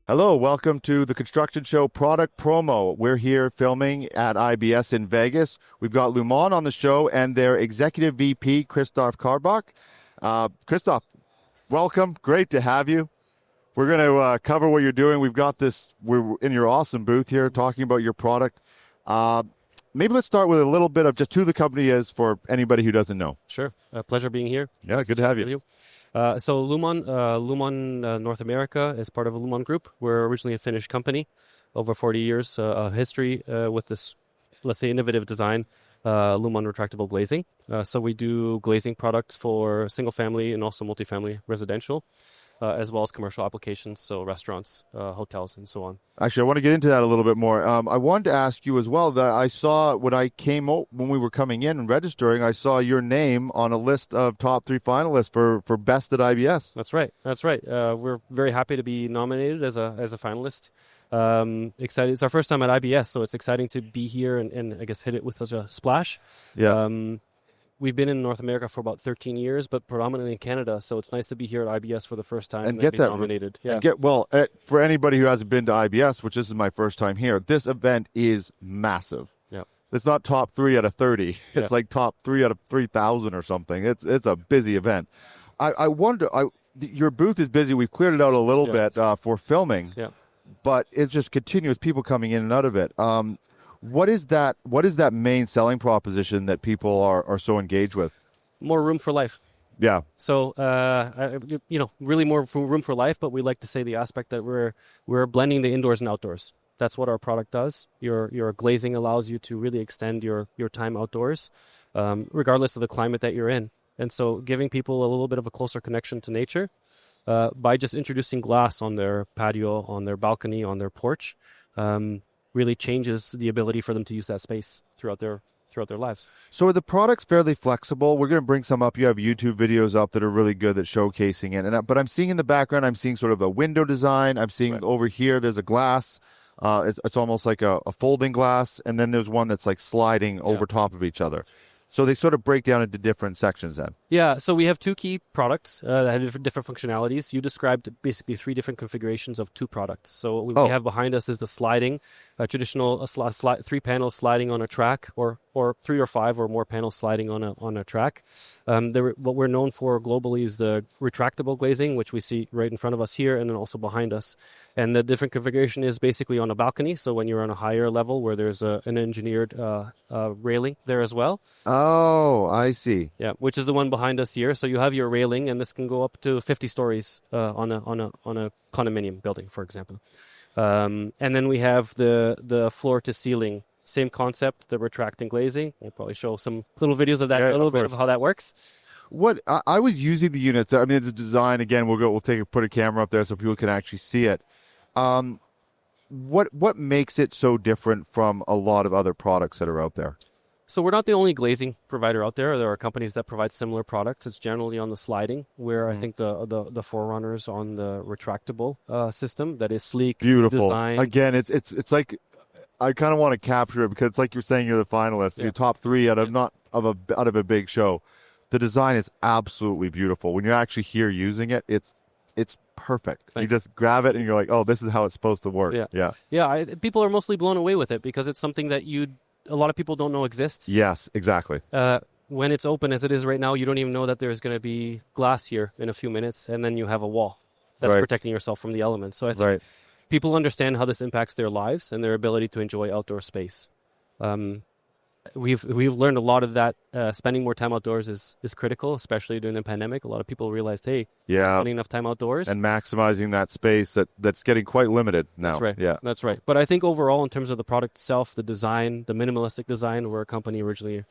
Hello, welcome to the Construction Show Product Promo. We're here filming at IBS in Vegas. We've got Lumon on the show and their Executive VP, Kristoph Karbach. Kristoph, welcome. Great to have you. We're going to cover what you're doing. We're in your awesome booth here talking about your product. Maybe let's start with a little bit of just who the company is for anybody who doesn't know. Sure. Pleasure being here. Yeah, good to have you. So Lumon North America is part of a Lumon group. We're originally a Finnish company, over 40 years history with this, let's say, innovative design, Lumon Retractable Glazing. So we do glazing products for single-family and also multifamily residential, as well as commercial applications, so restaurants, hotels, and so on. Actually, I want to get into that a little bit more. I wanted to ask you as well that I saw when we were coming in and registering, I saw your name on a list of top 3 finalists for Best at IBS. That's right. We're very happy to be nominated as a finalist. Excited. It's our first time at IBS, so it's exciting to be here and I guess hit it with such a splash. Yeah. We've been in North America for about 13 years, but predominantly in Canada. So it's nice to be here at IBS for the first time and get that nominated. Yeah. For anybody who hasn't been to IBS, which this is my first time here, this event is massive. Yeah. It's not top 3 out of 30. It's like top 3 out of 3,000 or something. It's a busy event. I wonder. Your booth is busy. We've cleared it out a little bit for filming. Yeah. But it's just continuous people coming in and out of it. What is that main selling proposition that people are so engaged with? More room for life. Yeah. So, really more room for life, but we like to say the aspect that we're blending the indoors and outdoors. That's what our product does. Your glazing allows you to really extend your time outdoors, regardless of the climate that you're in. And so giving people a little bit of a closer connection to nature by just introducing glass on their patio, on their balcony, on their porch, really changes the ability for them to use that space throughout their lives. So are the products fairly flexible? We're going to bring some up. You have YouTube videos up that are really good at showcasing it. But I'm seeing in the background, I'm seeing sort of a window design. I'm seeing over here, there's a glass. It's almost like a folding glass. And then there's one that's like sliding over top of each other. So they sort of break down into different sections then. Yeah, so we have 2 key produces that have different functionalities. You described basically 3 different configurations of 2 products. So what we have behind us is the sliding, traditional 3 panels sliding on a track, or 3 or 5 or more panels sliding on a track. What we're known for globally is the retractable glazing, which we see right in front of us here and then also behind us. And the different configuration is basically on a balcony. So when you're on a higher level where there's an engineered railing there as well. Oh, I see. Yeah, which is the one behind us here. So you have your railing, and this can go up to 50 stories on a condominium building, for example. And then we have the floor to ceiling, same concept, the retracting glazing. We'll probably show some little videos of that, a little bit of how that works. What I was using the units. I mean, the design again. We'll put a camera up there so people can actually see it. What makes it so different from a lot of other products that are out there? So we're not the only glazing provider out there. There are companies that provide similar products. It's generally on the sliding, where I think the forerunners on the retractable system that is sleek, beautiful design. Again, it's like I kind of want to capture it because it's like you're saying you're the finalist. You're top 3 out of a big show. The design is absolutely beautiful. When you're actually here using it, it's perfect. Thanks. You just grab it and you're like, oh, this is how it's supposed to work. Yeah. People are mostly blown away with it because it's something that a lot of people don't know exists. Yes, exactly. When it's open as it is right now, you don't even know that there's going to be glass here in a few minutes, and then you have a wall that's protecting yourself from the elements. So I think people understand how this impacts their lives and their ability to enjoy outdoor space. We've learned a lot of that. Spending more time outdoors is critical, especially during the pandemic. A lot of people realized, hey, spending enough time outdoors. And maximizing that space that's getting quite limited now. That's right. Yeah. That's right. But I think overall, in terms of the product itself, the design, the minimalistic design, we're a company originally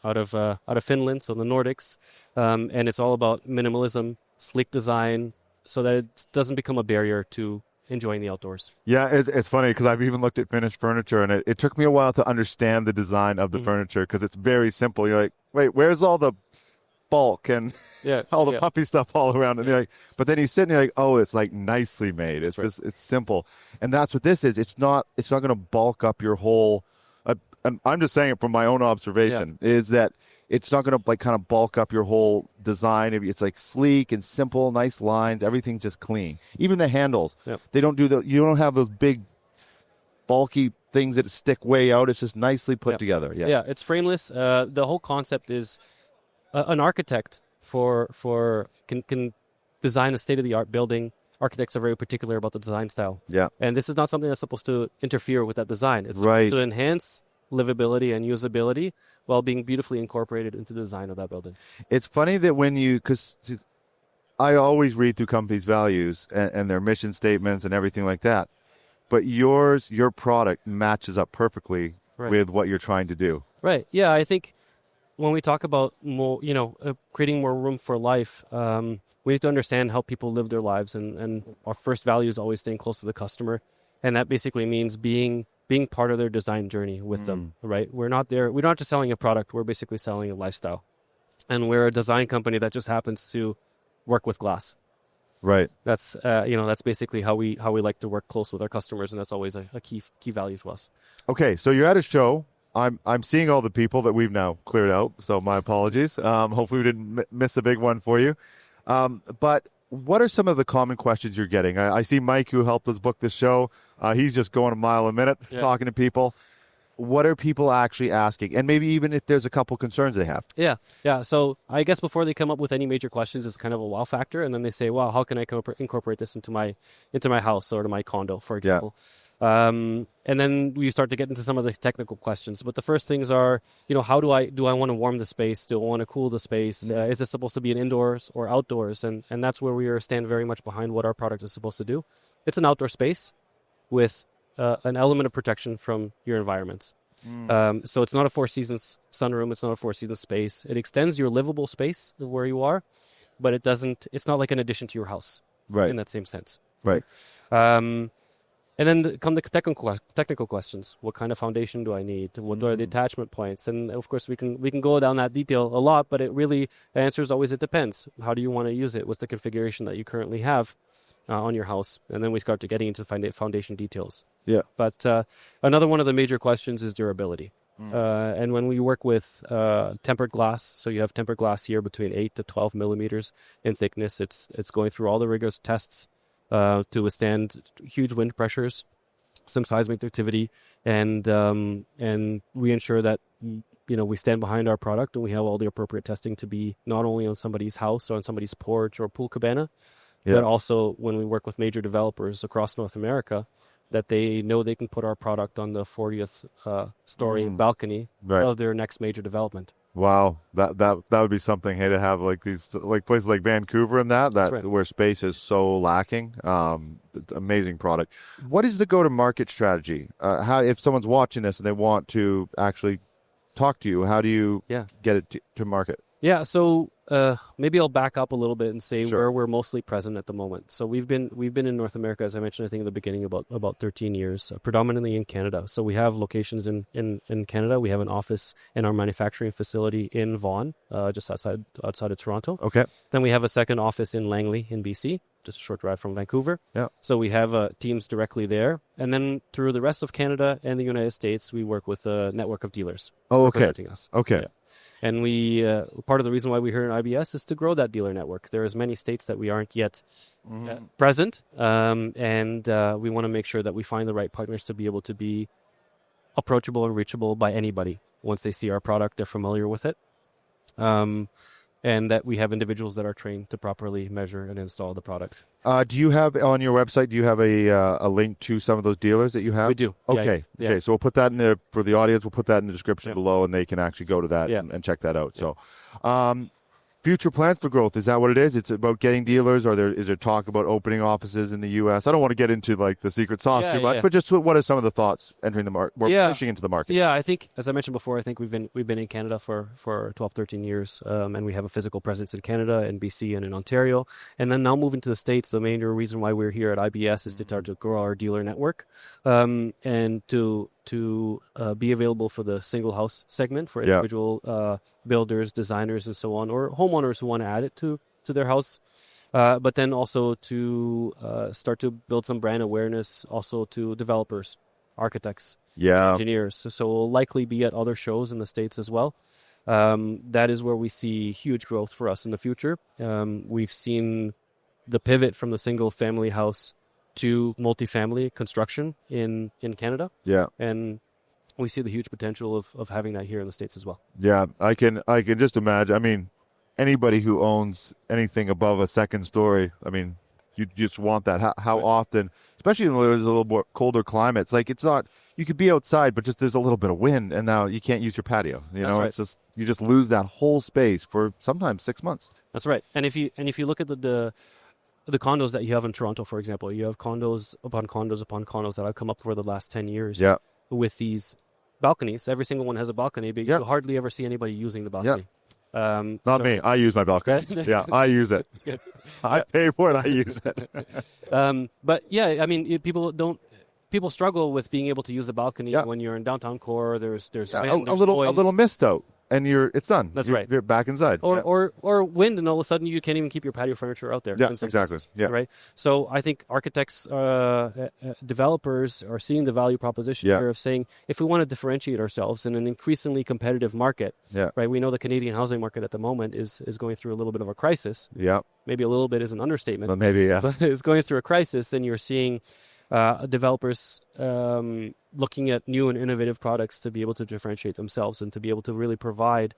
out of Finland, so the Nordics. And it's all about minimalism, sleek design, so that it doesn't become a barrier to enjoying the outdoors. Yeah, it's funny because I've even looked at finished furniture, and it took me a while to understand the design of the furniture because it's very simple. You're like, wait, where's all the bulk and all the puppy stuff all around? And you're like, but then you sit and you're like, oh, it's like nicely made. It's just it's simple, and that's what this is. It's not going to bulk up your whole. And I'm just saying it from my own observation is that it's not going to like kind of bulk up your whole design. It's like sleek and simple, nice lines. Everything's just clean. Even the handles, they don't do you don't have those big, bulky things that stick way out. It's just nicely put together. Yeah, it's frameless. The whole concept is an architect can design a state-of-the-art building. Architects are very particular about the design style. Yeah. And this is not something that's supposed to interfere with that design. It's supposed to enhance livability and usability while being beautifully incorporated into the design of that building. It's funny that because I always read through companies' values and their mission statements and everything like that. But your product matches up perfectly with what you're trying to do. Right. Yeah, I think when we talk about more, creating more room for life, we need to understand how people live their lives, and our first value is always staying close to the customer, and that basically means being part of their design journey with them. Right? We're not just selling a product; we're basically selling a lifestyle, and we're a design company that just happens to work with glass. Right. That's basically how we like to work close with our customers, and that's always a key value to us. Okay, so you're at a show. I'm seeing all the people that we've now cleared out, so my apologies. Hopefully we didn't miss a big one for you. But what are some of the common questions you're getting? I see Mike, who helped us book this show. He's just going a mile a minute talking to people. What are people actually asking? And maybe even if there's a couple concerns they have. Yeah. So I guess before they come up with any major questions, it's kind of a wow factor. And then they say, well, how can I incorporate this into my house or to my condo, for example? And then we start to get into some of the technical questions. But the first things are, how do I want to warm the space? Do I want to cool the space? Is this supposed to be an indoors or outdoors? And that's where we stand very much behind what our product is supposed to do. It's an outdoor space with an element of protection from your environment. So it's not a Four Seasons sunroom. It's not a Four Seasons space. It extends your livable space where you are, but it's not like an addition to your house in that same sense. Right. And then come the technical questions. What kind of foundation do I need? What are the attachment points? And of course, we can go down that detail a lot, but the answer is always it depends. How do you want to use it? What's the configuration that you currently have on your house? And then we start to getting into foundation details. Yeah. But another one of the major questions is durability. And when we work with tempered glass, so you have tempered glass here between 8 to 12 millimeters in thickness. It's going through all the rigorous tests to withstand huge wind pressures, some seismic activity, and we ensure that we stand behind our product and we have all the appropriate testing to be not only on somebody's house or on somebody's porch or pool cabana, but also when we work with major developers across North America, that they know they can put our product on the 40th story balcony of their next major development. Wow, that would be something. Hey, to have like these places like Vancouver and that where space is so lacking. Amazing product. What is the go-to-market strategy? How if someone's watching this and they want to actually talk to you, how do you get it to market? Yeah, so maybe I'll back up a little bit and say where we're mostly present at the moment. So we've been in North America, as I mentioned, I think in the beginning, about 13 years, predominantly in Canada. So we have locations in Canada. We have an office in our manufacturing facility in Vaughan, just outside of Toronto. Okay. Then we have a second office in Langley in BC, just a short drive from Vancouver. Yeah. So we have teams directly there. And then through the rest of Canada and the United States, we work with a network of dealers representing us. Okay. Yeah. And we part of the reason why we're here in IBS is to grow that dealer network. There is many states that we aren't yet present, and we want to make sure that we find the right partners to be able to be approachable and reachable by anybody. Once they see our product, they're familiar with it, and that we have individuals that are trained to properly measure and install the product. Do you have on your website? Do you have a link to some of those dealers that you have? We do. Okay. Yeah. Okay. So we'll put that in there for the audience. We'll put that in the description below, and they can actually go to that and check that out. Yeah. So, future plans for growth, is that what it is? It's about getting dealers, or is there talk about opening offices in the U.S.? I don't want to get into like the secret sauce too much, but just what are some of the thoughts entering the market? We're pushing into the market. Yeah, I think, as I mentioned before, I think we've been in Canada for 12, 13 years, and we have a physical presence in Canada, in BC, and in Ontario. And then now moving to the States, the major reason why we're here at IBS is to start to grow our dealer network, and to be available for the single house segment for individual builders, designers, and so on, or homeowners who want to add it to their house. But then also to start to build some brand awareness also to developers, architects, engineers. So we'll likely be at other shows in the States as well. that is where we see huge growth for us in the future. We've seen the pivot from the single-family house to multifamily construction in Canada. Yeah. And we see the huge potential of having that here in the States as well. Yeah, I can just imagine. I mean, anybody who owns anything above a second story, I mean, you just want that. How often, especially when there's a little more colder climates, like it's not, you could be outside, but just there's a little bit of wind, and now you can't use your patio. It's just, you just lose that whole space for sometimes 6 months. That's right. And if you look at the condos that you have in Toronto, for example, you have condos upon condos upon condos that have come up over the last 10 years. Yeah. With these balconies. Every single one has a balcony, but you hardly ever see anybody using the balcony. Not me. I use my balcony. Yeah, I use it. I pay for it. I use it. But yeah, I mean, people struggle with being able to use the balcony when you're in downtown core. There's a little mist out, and it's done. That's right. You're back inside. Or wind, and all of a sudden you can't even keep your patio furniture out there. Yeah, exactly. Yeah. Right. So I think architects, developers are seeing the value proposition here of saying, if we want to differentiate ourselves in an increasingly competitive market, right? We know the Canadian housing market at the moment is going through a little bit of a crisis. Yeah. Maybe a little bit is an understatement. But maybe, yeah. But it's going through a crisis, and you're seeing developers looking at new and innovative products to be able to differentiate themselves and to be able to really provide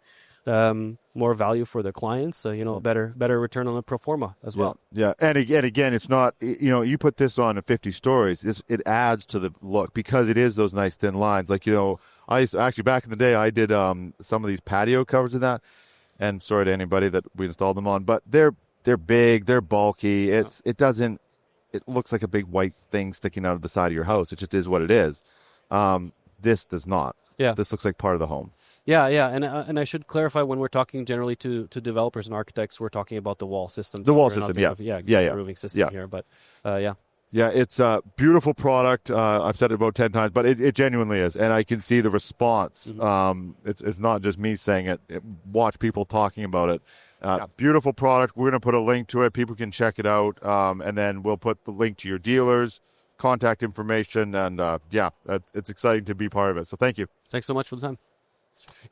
more value for their clients. Better return on a pro forma as well. Yeah. And again, it's not, you put this on at 50 stories, it adds to the look because it is those nice thin lines. Like, I used to, actually back in the day, I did some of these patio covers in that. And sorry to anybody that we installed them on, but they're big, they're bulky. It looks like a big white thing sticking out of the side of your house. It just is what it is. This does not. Yeah. This looks like part of the home. Yeah. And I should clarify, when we're talking generally to developers and architects, we're talking about the wall system. The wall system, yeah. The roofing system here. But yeah. Yeah, it's a beautiful product. I've said it about 10 times, but it genuinely is. And I can see the response. Mm-hmm. It's not just me saying it. Watch people talking about it. Beautiful product. We're going to put a link to it. People can check it out. And then we'll put the link to your dealers, contact information. And it's exciting to be part of it. So thank you. Thanks so much for the time.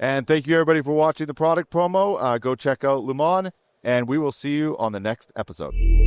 And thank you, everybody, for watching the product promo. Go check out Lumon, and we will see you on the next episode.